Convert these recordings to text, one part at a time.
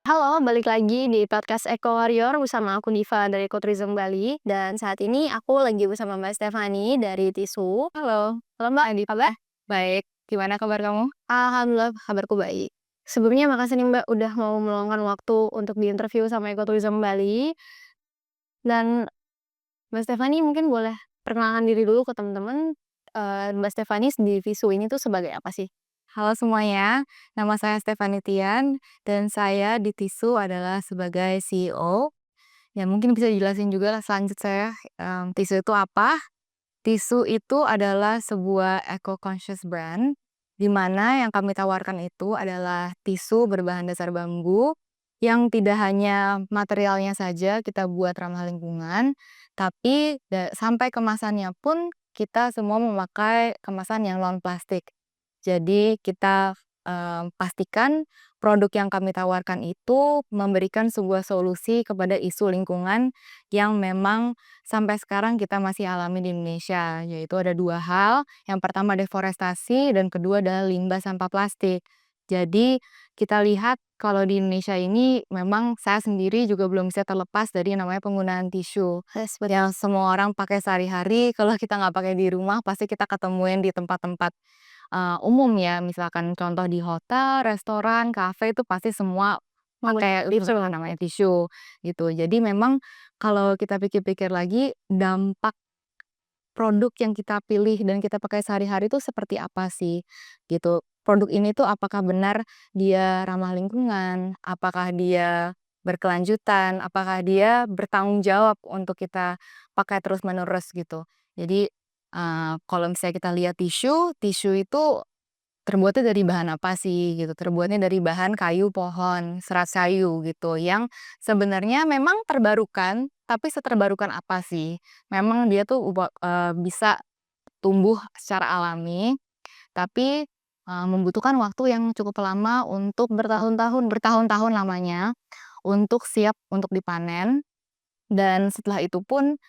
Halo, balik lagi di podcast Eco Warrior bersama aku Diva dari Ecotourism Bali dan saat ini aku lagi bersama Mbak Stefani dari Tisu. Halo, halo Mbak, Hai kabar? Diva, baik. Gimana kabar kamu? Alhamdulillah kabarku baik. Sebelumnya makasih nih Mbak udah mau meluangkan waktu untuk diinterview sama Ecotourism Bali dan Mbak Stefani mungkin boleh perkenalkan diri dulu ke teman-teman. Mbak Stefani di Tisu ini tuh sebagai apa sih? Halo semuanya, nama saya Stefani Tian dan saya di Tisu adalah sebagai CEO. Ya mungkin bisa dijelasin juga lah selanjut saya, Tisu itu apa? Tisu itu adalah sebuah eco-conscious brand, di mana yang kami tawarkan itu adalah tisu berbahan dasar bambu, yang tidak hanya materialnya saja kita buat ramah lingkungan, tapi sampai kemasannya pun kita semua memakai kemasan yang non plastik. Jadi kita, pastikan produk yang kami tawarkan itu memberikan sebuah solusi kepada isu lingkungan yang memang sampai sekarang kita masih alami di Indonesia, yaitu ada 2 hal, yang pertama deforestasi dan kedua adalah limbah sampah plastik. Jadi kita lihat kalau di Indonesia ini memang saya sendiri juga belum bisa terlepas dari namanya penggunaan tisu, Yes, yang semua orang pakai sehari-hari. Kalau kita nggak pakai di rumah pasti kita ketemuin di tempat-tempat umum ya, misalkan contoh di hotel, restoran, kafe itu pasti semua pakai tisu. namanya tisu, gitu. Jadi memang kalau kita pikir-pikir lagi, dampak produk yang kita pilih dan kita pakai sehari-hari itu seperti apa sih, gitu. Produk ini tuh apakah benar dia ramah lingkungan, apakah dia berkelanjutan, apakah dia bertanggung jawab untuk kita pakai terus-menerus gitu. Jadi, kalau misalnya kita lihat tisu, tisu itu terbuatnya dari bahan apa sih gitu, terbuatnya dari bahan kayu pohon, serat kayu gitu, yang sebenarnya memang terbarukan, tapi seterbarukan apa sih? Memang dia tuh bisa tumbuh secara alami, tapi, membutuhkan waktu yang cukup lama untuk bertahun-tahun lamanya, untuk siap untuk dipanen, dan setelah itu pun,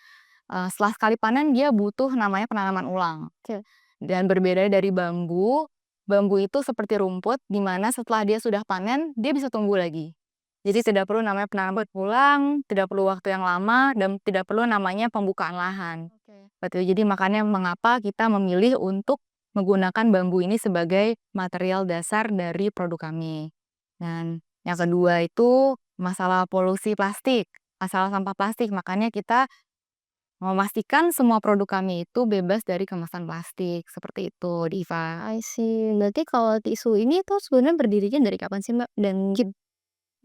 setelah sekali panen dia butuh namanya penanaman ulang. Oke. Dan berbeda dari bambu, bambu itu seperti rumput, di mana setelah dia sudah panen, dia bisa tumbuh lagi. Jadi tidak perlu namanya penanaman ulang, tidak perlu waktu yang lama, dan tidak perlu namanya pembukaan lahan. Oke. Betul, jadi makanya mengapa kita memilih untuk menggunakan bambu ini sebagai material dasar dari produk kami. Dan yang kedua itu masalah polusi plastik, masalah sampah plastik, makanya kita memastikan semua produk kami itu bebas dari kemasan plastik, seperti itu, Diva. I see. Berarti kalau tisu ini tuh sebenarnya berdirinya dari kapan sih, Mbak?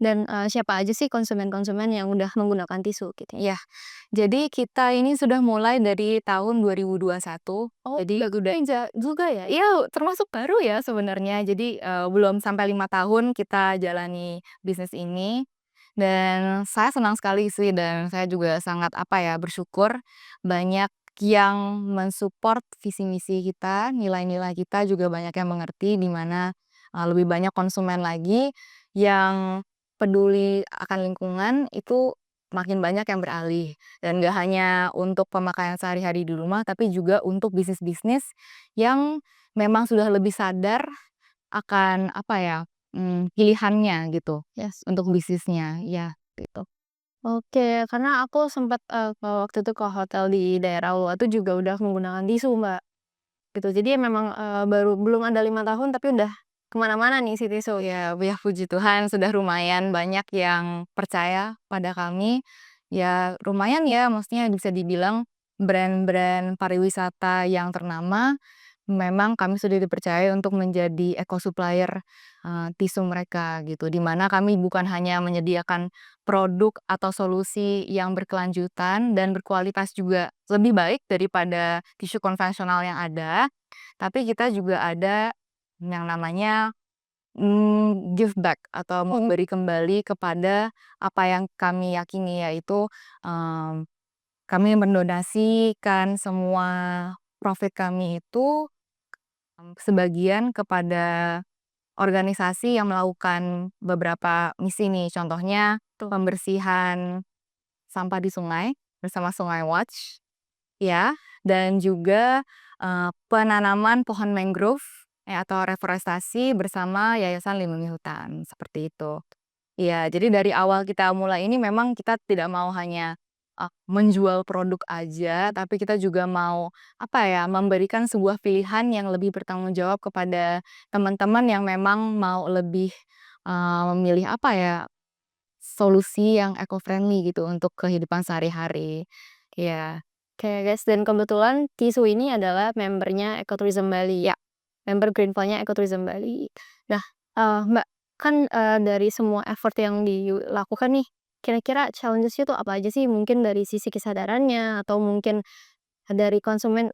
Dan siapa aja sih konsumen-konsumen yang udah menggunakan tisu gitu? Iya, jadi kita ini sudah mulai dari tahun 2021, Oh, jadi udah juga ya? iya, termasuk baru ya sebenarnya. Jadi, belum sampai 5 tahun kita jalani bisnis ini, dan saya senang sekali sih dan saya juga sangat, apa ya, bersyukur banyak yang mensupport visi misi kita, nilai-nilai kita juga banyak yang mengerti, di mana, lebih banyak konsumen lagi yang peduli akan lingkungan, itu makin banyak yang beralih. Dan nggak hanya untuk pemakaian sehari-hari di rumah, tapi juga untuk bisnis-bisnis yang memang sudah lebih sadar akan apa ya, pilihannya gitu, Yes. untuk bisnisnya, ya gitu. Oke, karena aku sempat, waktu itu ke hotel di daerah Uluwatu juga udah menggunakan tisu, Mbak, gitu. Jadi ya memang, belum ada 5 tahun tapi udah kemana mana nih si tisu. Ya puji Tuhan sudah lumayan banyak yang percaya pada kami. Ya lumayan ya, maksudnya bisa dibilang brand-brand pariwisata yang ternama, memang kami sudah dipercaya untuk menjadi eco supplier, tisu mereka gitu. Di mana kami bukan hanya menyediakan produk atau solusi yang berkelanjutan dan berkualitas juga lebih baik daripada tisu konvensional yang ada, tapi kita juga ada yang namanya give back atau memberi kembali kepada apa yang kami yakini, yaitu, mmm, kami mendonasikan semua profit kami itu, sebagian kepada organisasi yang melakukan beberapa misi nih, contohnya Tuh. pembersihan sampah di sungai bersama Sungai Watch, ya, dan juga, penanaman pohon mangrove, atau reforestasi bersama Yayasan Lindungi Hutan, seperti itu. Iya, jadi dari awal kita mulai ini memang kita tidak mau hanya, menjual produk aja, tapi kita juga mau, apa ya, memberikan sebuah pilihan yang lebih bertanggung jawab kepada teman-teman yang memang mau lebih, memilih, apa ya, solusi yang eco-friendly gitu untuk kehidupan sehari-hari. Iya. Oke guys, dan kebetulan Tisu ini adalah membernya Ecotourism Bali. Ya, member Green Fund-nya Ecotourism Bali. Nah, Mbak, kan, dari semua effort yang dilakukan nih, kira-kira challenges-nya tuh apa aja sih? Mungkin dari sisi kesadarannya atau mungkin dari konsumen,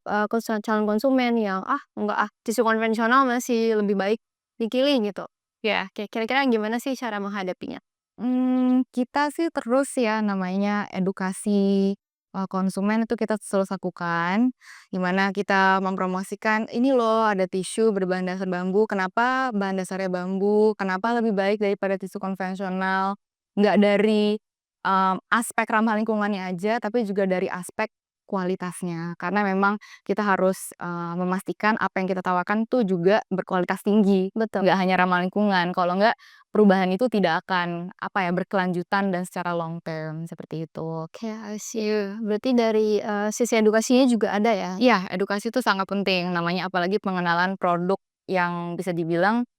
calon konsumen yang, "Ah, enggak ah, tisu konvensional masih lebih baik dipilih," gitu. Ya, kira-kira gimana sih cara menghadapinya? Kita sih terus ya namanya edukasi, konsumen itu kita terus lakukan, di mana kita mempromosikan, "Ini loh ada tisu berbahan dasar bambu, kenapa bahan dasarnya bambu, kenapa lebih baik daripada tisu konvensional." Nggak dari, aspek ramah lingkungannya aja, tapi juga dari aspek kualitasnya. Karena memang kita harus, memastikan apa yang kita tawarkan tuh juga berkualitas tinggi, Betul. nggak hanya ramah lingkungan, kalau nggak perubahan itu tidak akan, apa ya, berkelanjutan dan secara long term, seperti itu. Oke, I see. Berarti dari, sisi edukasinya juga ada ya? Iya, edukasi itu sangat penting, namanya apalagi pengenalan produk yang bisa dibilang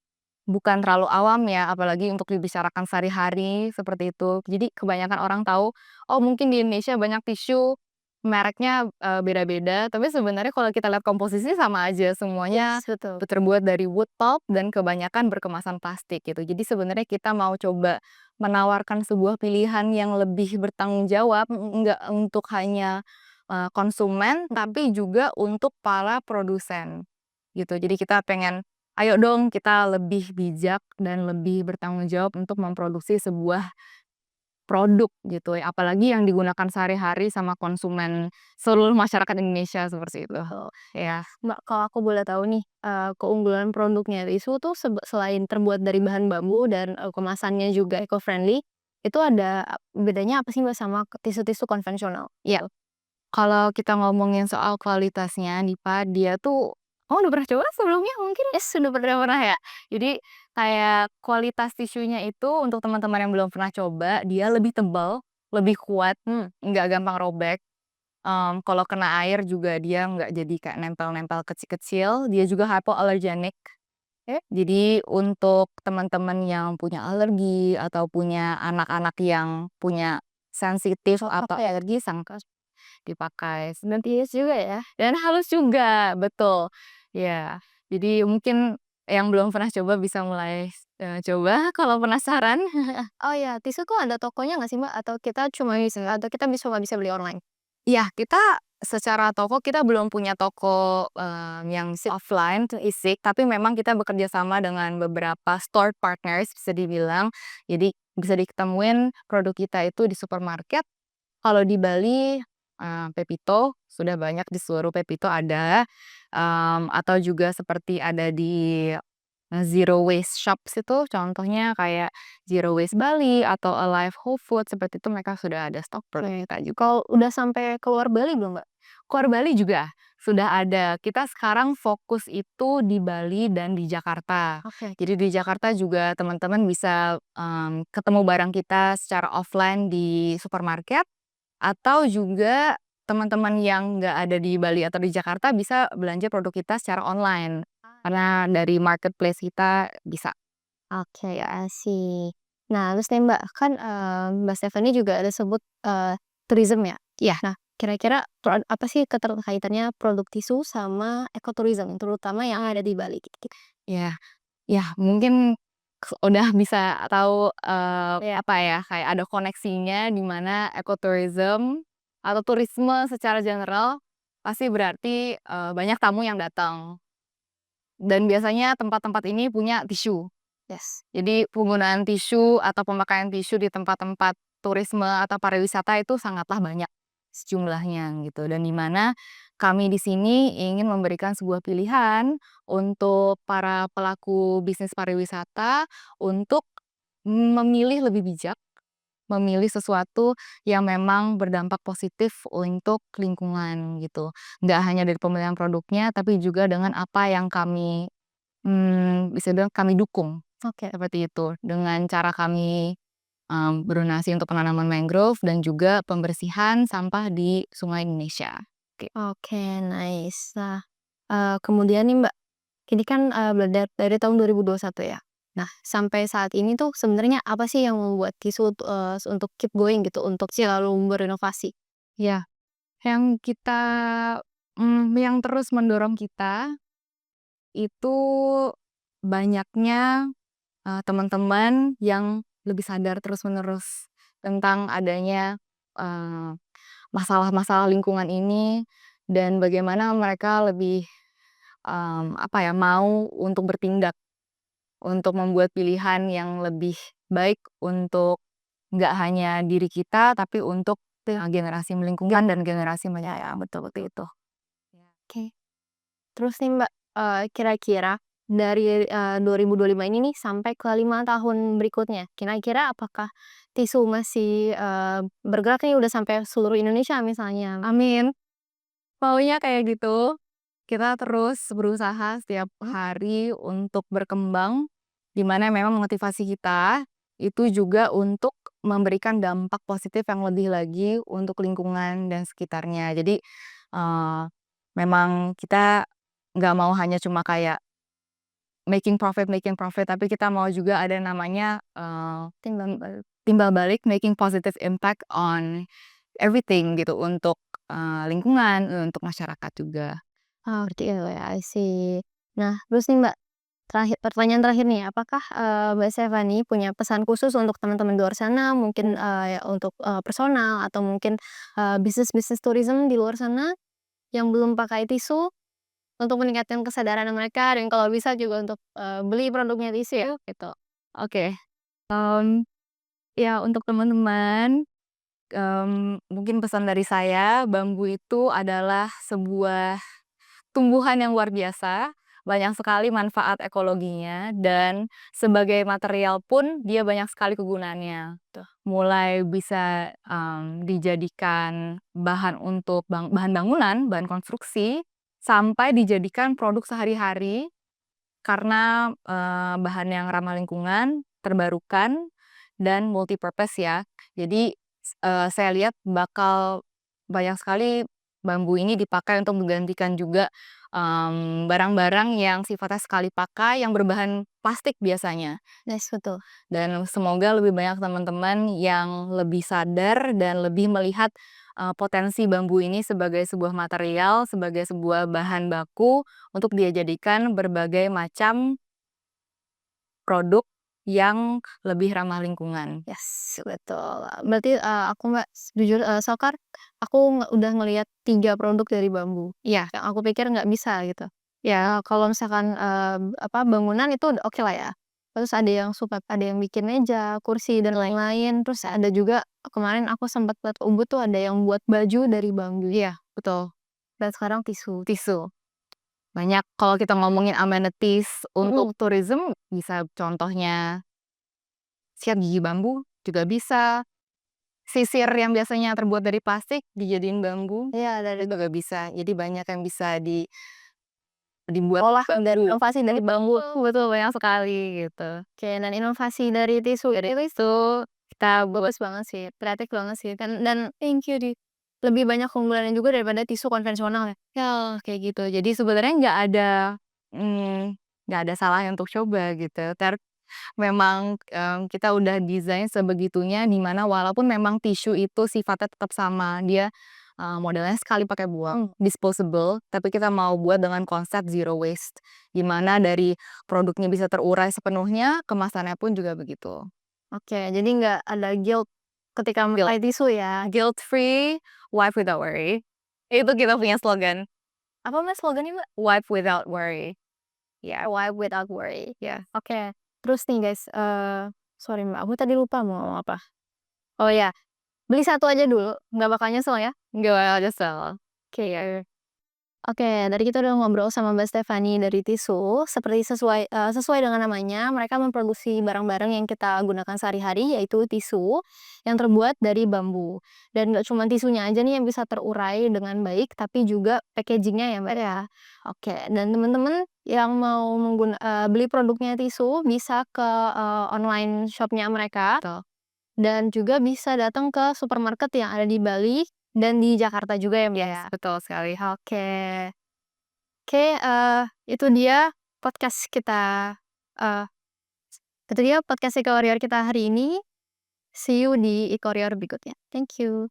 bukan terlalu awam ya, apalagi untuk dibicarakan sehari-hari, seperti itu. Jadi kebanyakan orang tahu, oh mungkin di Indonesia banyak tisu, mereknya, beda-beda, tapi sebenarnya kalau kita lihat komposisi sama aja, semuanya Yes, betul. terbuat dari wood pulp dan kebanyakan berkemasan plastik gitu. Jadi sebenarnya kita mau coba menawarkan sebuah pilihan yang lebih bertanggung jawab, nggak untuk hanya, konsumen, Mhm. tapi juga untuk para produsen, gitu. Jadi kita pengen, ayo dong kita lebih bijak dan lebih bertanggung jawab untuk memproduksi sebuah produk gitu ya, apalagi yang digunakan sehari-hari sama konsumen seluruh masyarakat Indonesia seperti itu. Betul. Ya. Mbak, kalau aku boleh tahu nih, keunggulan produknya Tisu tuh selain terbuat dari bahan bambu dan, kemasannya juga eco-friendly, itu ada bedanya apa sih, Mbak, sama tisu-tisu konvensional? Iya, kalau kita ngomongin soal kualitasnya nih Pak, dia tuh kamu udah pernah coba sebelumnya mungkin? Yes, sudah pernah Ya? Jadi kayak kualitas tisunya itu untuk teman-teman yang belum pernah coba, dia lebih tebal, lebih kuat, nggak gampang robek. Kalau kena air juga dia nggak jadi kayak nempel-nempel kecil-kecil, dia juga hypoallergenic. eh, Jadi untuk teman-teman yang punya alergi atau punya anak-anak yang punya sensitif atau apa ya, alergi sangat dipakai. dan tipis juga ya? Dan halus juga, betul. Ya, jadi mungkin yang belum pernah coba bisa mulai, coba kalau penasaran. Oh ya, tisu tuh ada tokonya nggak sih, Mbak? Atau kita cuma bisa beli online? Iya, kita secara toko kita belum punya toko, yang offline fisik, tapi memang kita bekerja sama dengan beberapa store partners bisa dibilang. Jadi bisa diketemuin produk kita itu di supermarket. Kalau di Bali, Pepito, sudah banyak di seluruh Pepito ada, atau juga seperti ada di, zero waste shops itu contohnya kayak Zero Waste Bali atau Alive Whole Food seperti itu mereka sudah ada stok produk Oke, kita juga. kalau udah sampai keluar Bali belum, Mbak? Keluar Bali juga sudah ada, kita sekarang fokus itu di Bali dan di Jakarta. Oke. Jadi di Jakarta juga teman-teman bisa, ketemu barang kita secara offline di supermarket, atau juga teman-teman yang nggak ada di Bali atau di Jakarta bisa belanja produk kita secara online, karena dari marketplace kita bisa. Oke, I see. Nah, terus nih Mbak, kan, Mbak Stephanie juga ada sebut, tourism ya? Iya, Nah, kira-kira apa sih keterkaitannya produk tisu sama ekoturism, terutama yang ada di Bali gitu? iya, iya mungkin udah bisa tahu, Iya. apa ya, kayak ada koneksinya di mana ekotourism atau turisme secara general pasti berarti, banyak tamu yang datang dan biasanya tempat-tempat ini punya tisu. Yes. Jadi penggunaan tisu atau pemakaian tisu di tempat-tempat turisme atau pariwisata itu sangatlah banyak sejumlahnya gitu dan di mana kami di sini ingin memberikan sebuah pilihan untuk para pelaku bisnis pariwisata untuk memilih lebih bijak, memilih sesuatu yang memang berdampak positif untuk lingkungan gitu. Nggak hanya dari pemilihan produknya tapi juga dengan apa yang kami, bisa bilang kami dukung. Oke. Seperti itu, dengan cara kami berdonasi untuk penanaman mangrove dan juga pembersihan sampah di sungai Indonesia. Oke, nice. Nah, kemudian nih, Mbak, ini kan, dari tahun 2021 ya. Nah, sampai saat ini tuh sebenarnya apa sih yang membuat Tisu untuk keep going gitu, untuk selalu berinovasi? Ya, yang kita yang terus mendorong kita itu banyaknya, teman-teman yang lebih sadar terus-menerus tentang adanya, eee, masalah-masalah lingkungan ini dan bagaimana mereka lebih, apa ya, mau untuk bertindak, untuk membuat pilihan yang lebih baik untuk nggak hanya diri kita, tapi untuk, generasi lingkungan dan generasi mendatang, betul betul itu. Oke. Terus nih, Mbak, kira-kira dari, 2025 ini nih sampai ke 5 tahun berikutnya, kira-kira apakah Tisu masih, bergerak nih udah sampai seluruh Indonesia misalnya? Amin, maunya kayak gitu. Kita terus berusaha setiap hari untuk berkembang, di mana memang motivasi kita itu juga untuk memberikan dampak positif yang lebih lagi untuk lingkungan dan sekitarnya. Jadi, eee, memang kita nggak mau hanya cuma kayak making profit, tapi kita mau juga ada namanya, timbal balik, making positive impact on everything gitu, untuk, lingkungan, untuk masyarakat juga. Oh, ngerti ya, I see. Nah, terus nih, Mbak, pertanyaan terakhir nih, apakah, Mbak Stefani punya pesan khusus untuk teman-teman di luar sana, mungkin, ya untuk, personal atau mungkin, bisnis-bisnis tourism di luar sana yang belum pakai tisu, untuk meningkatkan kesadaran mereka dan kalau bisa juga untuk, beli produknya tisu ya, gitu? Oke, mmm, ya untuk teman-teman, mungkin pesan dari saya, bambu itu adalah sebuah tumbuhan yang luar biasa, banyak sekali manfaat ekologinya, dan sebagai material pun dia banyak sekali kegunaannya. Tuh, mulai bisa, dijadikan bahan untuk bahan bangunan, bahan konstruksi, sampai dijadikan produk sehari-hari karena, bahan yang ramah lingkungan, terbarukan, dan multipurpose ya. Jadi, saya lihat bakal banyak sekali bambu ini dipakai untuk menggantikan juga, barang-barang yang sifatnya sekali pakai yang berbahan plastik biasanya. Yes, betul. Dan semoga lebih banyak teman-teman yang lebih sadar dan lebih melihat, potensi bambu ini sebagai sebuah material, sebagai sebuah bahan baku untuk dia jadikan berbagai macam produk yang lebih ramah lingkungan. Yes, betul. Berarti, aku Mbak, jujur, so far aku udah ngelihat 3 produk dari bambu, Iya, yang aku pikir nggak bisa gitu. Ya kalau misalkan, apa, bangunan itu udah oke lah ya. Terus ada yang bikin meja, kursi, dan lain-lain. Terus ada juga kemarin aku sempat lihat ke Ubud tuh ada yang buat baju dari bambu, iya, betul, dan sekarang tisu. tisu. Banyak kalau kita ngomongin amenities Mhm. untuk tourism, bisa contohnya sikat gigi bambu juga bisa, sisir yang biasanya terbuat dari plastik dijadiin bambu, Iya, itu dari juga bisa. Jadi banyak yang bisa dibuat olah dari bambu. inovasi dari bambu. Betul, banyak sekali gitu. Oke, dan inovasi dari tisu Dari itu itu kita bagus banget sih, kreatif banget sih, dan thank you lebih banyak keunggulannya juga daripada tisu konvensional ya? ya kayak gitu. Jadi sebenarnya nggak ada salahnya untuk coba gitu. Memang, kita udah desain sebegitunya di mana walaupun memang tisu itu sifatnya tetap sama, dia, modelnya sekali pakai buang, disposable, tapi kita mau buat dengan konsep zero waste, di mana dari produknya bisa terurai sepenuhnya, kemasannya pun juga begitu. Oke, jadi nggak ada guilt ketika Guilt memakai tisu ya? guilt free, wipe without worry. Itu kita punya slogan, Apa Mbak slogannya Mbak? wipe without worry. Ya, "Wipe without worry." ya. Oke, terus nih guys, sorry Mbak, aku tadi lupa mau ngomong apa. Oh ya, beli satu aja dulu, nggak bakal nyesel ya? Nggak bakal nyesel. Oke, ya. Oke, tadi kita udah ngobrol sama Mbak Stefani dari Tisu, seperti sesuai dengan namanya, mereka memproduksi barang-barang yang kita gunakan sehari-hari, yaitu tisu yang terbuat dari bambu. Dan nggak cuma tisunya aja nih yang bisa terurai dengan baik, tapi juga packagingnya ya Mbak ya. Oke, dan teman-teman yang mau beli produknya Tisu bisa ke online shopnya mereka Betul. dan juga bisa datang ke supermarket yang ada di Bali dan di Jakarta juga ya, Mbak, ya? Yes, betul sekali. Oke. Oke, itu dia podcast kita, eee, itu dia podcast e-Korea kita hari ini. See you di e-Korea berikutnya. Thank you.